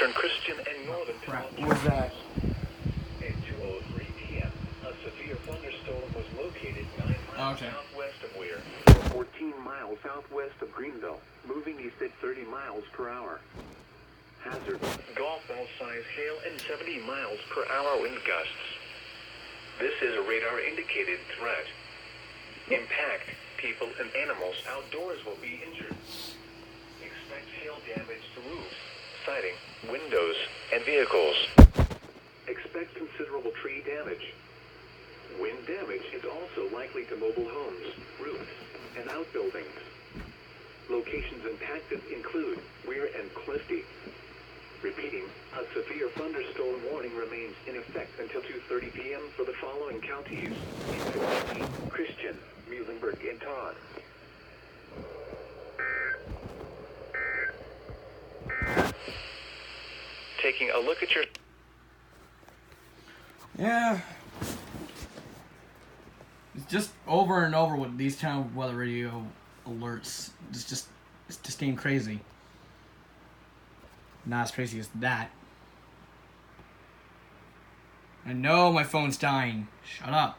western Christian and northern Crap, Tall what was that? At 2:03 p.m., a severe thunderstorm was located 9 miles southwest of Weir, 14 miles southwest of Greenville, moving east at 30 miles per hour. Hazard: golf ball size hail and 70 miles per hour wind gusts. This is a radar indicated threat. Impact: people and animals outdoors will be injured. Expect hail damage to roofs, siding, windows, and vehicles. Expect considerable tree damage. Wind damage is also likely to mobile homes, roofs, and outbuildings. Locations impacted include Weir and Clifty. Repeating, a severe thunderstorm warning remains in effect until 2:30 p.m. for the following counties: Christian, Muhlenberg, and Todd. Taking a look at your... Yeah. It's just over and over with these kind of weather radio alerts. It's just getting crazy. Not as crazy as that. I know my phone's dying. Shut up.